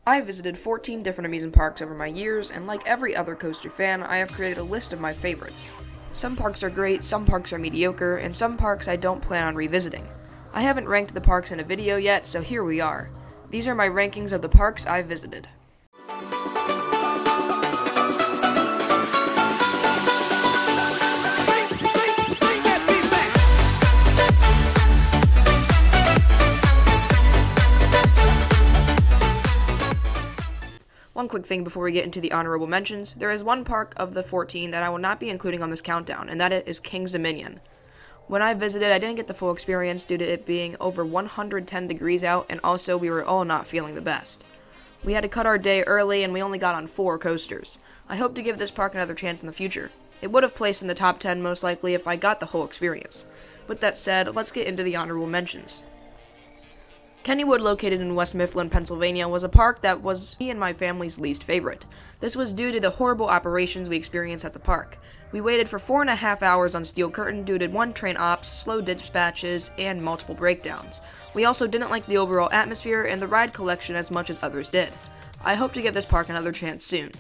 I have visited 14 different amusement parks over my years, and like every other coaster fan, I have created a list of my favorites. Some parks are great, some parks are mediocre, and some parks I don't plan on revisiting. I haven't ranked the parks in a video yet, so here we are. These are my rankings of the parks I've visited. One quick thing before we get into the honorable mentions, there is one park of the 14 that I will not be including on this countdown, and that is King's Dominion. When I visited, I didn't get the full experience due to it being over 110 degrees out, and also we were all not feeling the best. We had to cut our day early, and we only got on 4 coasters. I hope to give this park another chance in the future. It would have placed in the top 10 most likely if I got the whole experience. With that said, let's get into the honorable mentions. Kennywood, located in West Mifflin, Pennsylvania, was a park that was me and my family's least favorite. This was due to the horrible operations we experienced at the park. We waited for 4.5 hours on steel curtain due to 1 train ops, slow dispatches, and multiple breakdowns. We also didn't like the overall atmosphere and the ride collection as much as others did. I hope to give this park another chance soon.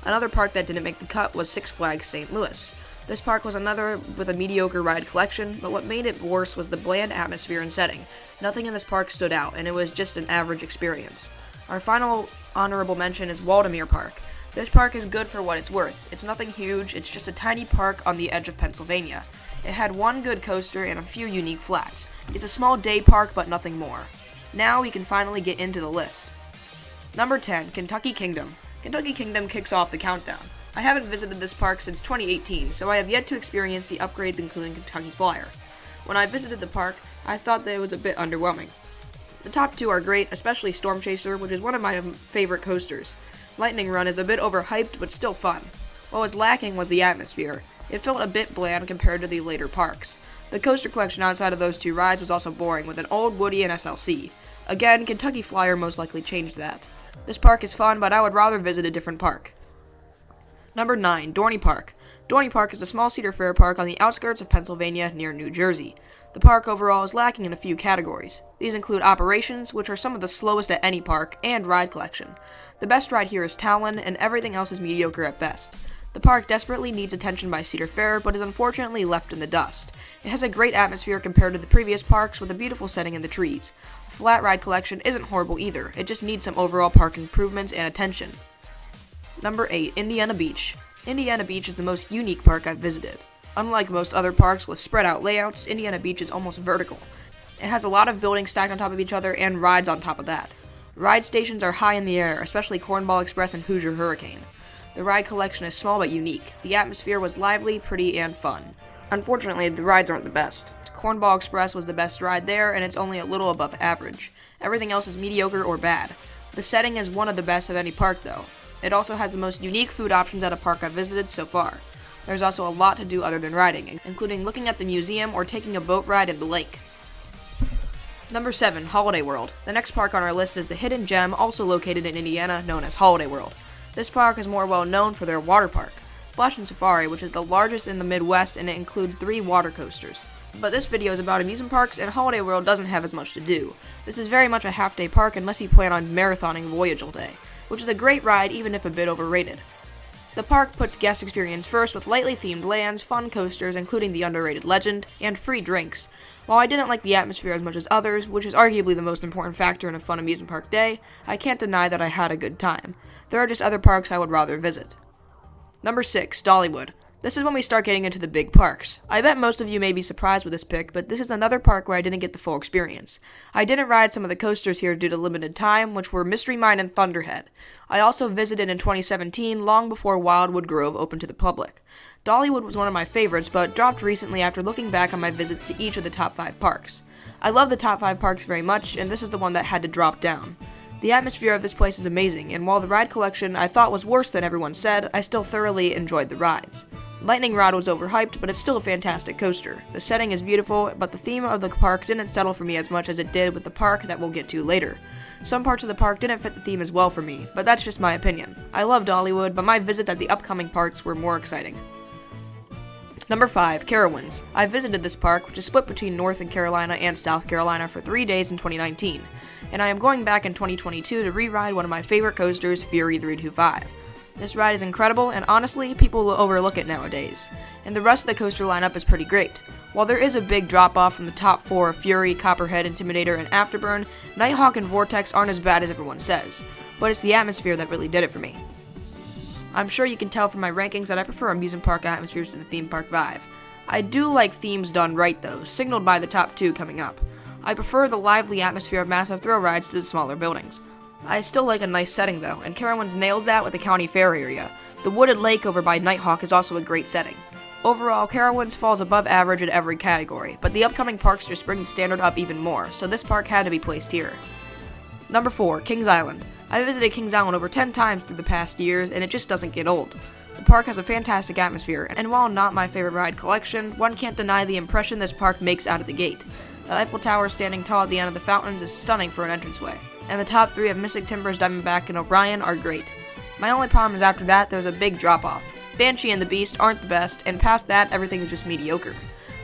Another park that didn't make the cut was Six Flags St. Louis. This park was another with a mediocre ride collection, but what made it worse was the bland atmosphere and setting. Nothing in this park stood out, and it was just an average experience. Our final honorable mention is Waldameer Park. This park is good for what it's worth. It's nothing huge, it's just a tiny park on the edge of Pennsylvania. It had 1 good coaster and a few unique flats. It's a small day park, but nothing more. Now we can finally get into the list. Number 10, Kentucky Kingdom. Kentucky Kingdom kicks off the countdown. I haven't visited this park since 2018, so I have yet to experience the upgrades including Kentucky Flyer. When I visited the park, I thought that it was a bit underwhelming. The top 2 are great, especially Storm Chaser, which is one of my favorite coasters. Lightning Run is a bit overhyped, but still fun. What was lacking was the atmosphere. It felt a bit bland compared to the later parks. The coaster collection outside of those 2 rides was also boring, with an old Woody and SLC. Again, Kentucky Flyer most likely changed that. This park is fun, but I would rather visit a different park. Number 9, Dorney Park. Dorney Park is a small Cedar Fair park on the outskirts of Pennsylvania near New Jersey. The park overall is lacking in a few categories. These include operations, which are some of the slowest at any park, and ride collection. The best ride here is Talon, and everything else is mediocre at best. The park desperately needs attention by Cedar Fair, but is unfortunately left in the dust. It has a great atmosphere compared to the previous parks with a beautiful setting in the trees. The flat ride collection isn't horrible either, it just needs some overall park improvements and attention. Number 8, Indiana Beach. Indiana Beach is the most unique park I've visited. Unlike most other parks with spread out layouts, Indiana Beach is almost vertical. It has a lot of buildings stacked on top of each other and rides on top of that. Ride stations are high in the air, especially Cornball Express and Hoosier Hurricane. The ride collection is small but unique. The atmosphere was lively, pretty, and fun. Unfortunately, the rides aren't the best. Cornball Express was the best ride there, and it's only a little above average. Everything else is mediocre or bad. The setting is one of the best of any park though. It also has the most unique food options at a park I've visited so far. There's also a lot to do other than riding, including looking at the museum or taking a boat ride in the lake. Number 7, Holiday World. The next park on our list is the hidden gem, also located in Indiana, known as Holiday World. This park is more well known for their water park, Splash and Safari, which is the largest in the Midwest, and it includes 3 water coasters. But this video is about amusement parks, and Holiday World doesn't have as much to do. This is very much a half-day park unless you plan on marathoning Voyage all day, which is a great ride even if a bit overrated. The park puts guest experience first with lightly themed lands, fun coasters including the underrated Legend, and free drinks. While I didn't like the atmosphere as much as others, which is arguably the most important factor in a fun amusement park day, I can't deny that I had a good time. There are just other parks I would rather visit. Number 6, Dollywood. This is when we start getting into the big parks. I bet most of you may be surprised with this pick, but this is another park where I didn't get the full experience. I didn't ride some of the coasters here due to limited time, which were Mystery Mine and Thunderhead. I also visited in 2017, long before Wildwood Grove opened to the public. Dollywood was one of my favorites, but dropped recently after looking back on my visits to each of the top 5 parks. I love the top 5 parks very much, and this is the one that had to drop down. The atmosphere of this place is amazing, and while the ride collection I thought was worse than everyone said, I still thoroughly enjoyed the rides. Lightning Rod was overhyped, but it's still a fantastic coaster. The setting is beautiful, but the theme of the park didn't settle for me as much as it did with the park that we'll get to later. Some parts of the park didn't fit the theme as well for me, but that's just my opinion. I love Dollywood, but my visits at the upcoming parks were more exciting. Number 5, Carowinds. I visited this park, which is split between North Carolina and South Carolina for 3 days in 2019. and I am going back in 2022 to re-ride one of my favorite coasters, Fury 325. This ride is incredible, and honestly, people will overlook it nowadays. And the rest of the coaster lineup is pretty great. While there is a big drop-off from the top 4 of Fury, Copperhead, Intimidator, and Afterburn, Nighthawk and Vortex aren't as bad as everyone says, but it's the atmosphere that really did it for me. I'm sure you can tell from my rankings that I prefer amusement park atmospheres to the theme park vibe. I do like themes done right though, signaled by the top 2 coming up. I prefer the lively atmosphere of massive thrill rides to the smaller buildings. I still like a nice setting though, and Carowinds nails that with the county fair area. The wooded lake over by Nighthawk is also a great setting. Overall, Carowinds falls above average in every category, but the upcoming parks just bring the standard up even more, so this park had to be placed here. Number 4, Kings Island. I visited Kings Island over 10 times through the past years, and it just doesn't get old. The park has a fantastic atmosphere, and while not my favorite ride collection, one can't deny the impression this park makes out of the gate. The Eiffel Tower standing tall at the end of the fountains is stunning for an entranceway, and the top 3 of Mystic Timbers, Diamondback, and Orion are great. My only problem is after that, there's a big drop-off. Banshee and the Beast aren't the best, and past that, everything is just mediocre.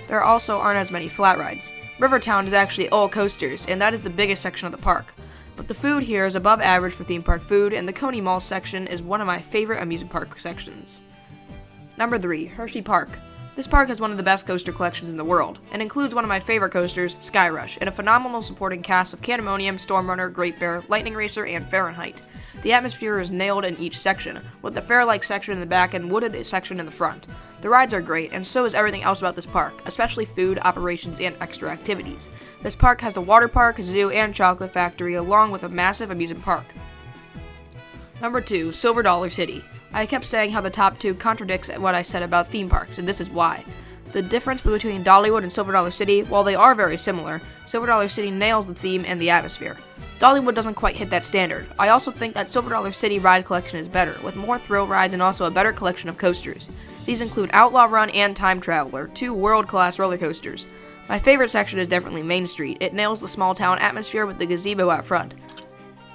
There also aren't as many flat rides. Rivertown is actually all coasters, and that is the biggest section of the park. But the food here is above average for theme park food, and the Coney Mall section is one of my favorite amusement park sections. Number 3, Hershey Park. This park has one of the best coaster collections in the world, and includes one of my favorite coasters, Sky Rush, and a phenomenal supporting cast of Candemonium, Stormrunner, Great Bear, Lightning Racer, and Fahrenheit. The atmosphere is nailed in each section, with the fair-like section in the back and wooded section in the front. The rides are great, and so is everything else about this park, especially food, operations, and extra activities. This park has a water park, zoo, and chocolate factory, along with a massive amusement park. Number 2, Silver Dollar City. I kept saying how the top 2 contradicts what I said about theme parks, and this is why. The difference between Dollywood and Silver Dollar City, while they are very similar, Silver Dollar City nails the theme and the atmosphere. Dollywood doesn't quite hit that standard. I also think that Silver Dollar City ride collection is better, with more thrill rides and also a better collection of coasters. These include Outlaw Run and Time Traveler, 2 world-class roller coasters. My favorite section is definitely Main Street. It nails the small-town atmosphere with the gazebo out front.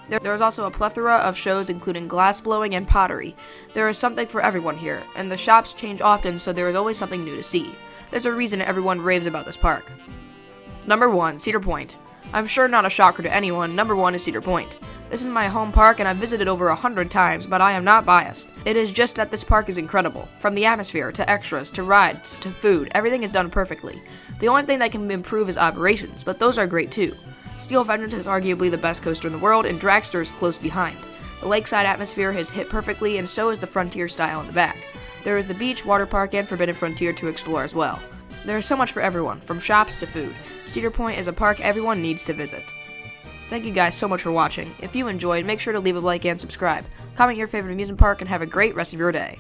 There is also a plethora of shows including glass blowing and pottery. There is something for everyone here, and the shops change often, so there is always something new to see. There's a reason everyone raves about this park. Number 1, Cedar Point. I'm sure not a shocker to anyone, number 1 is Cedar Point. This is my home park and I've visited over 100 times, but I am not biased. It is just that this park is incredible. From the atmosphere, to extras, to rides, to food, everything is done perfectly. The only thing that can improve is operations, but those are great too. Steel Vengeance is arguably the best coaster in the world, and Dragster is close behind. The lakeside atmosphere has hit perfectly, and so is the Frontier style in the back. There is the beach, water park, and Forbidden Frontier to explore as well. There is so much for everyone, from shops to food. Cedar Point is a park everyone needs to visit. Thank you guys so much for watching. If you enjoyed, make sure to leave a like and subscribe. Comment your favorite amusement park, and have a great rest of your day.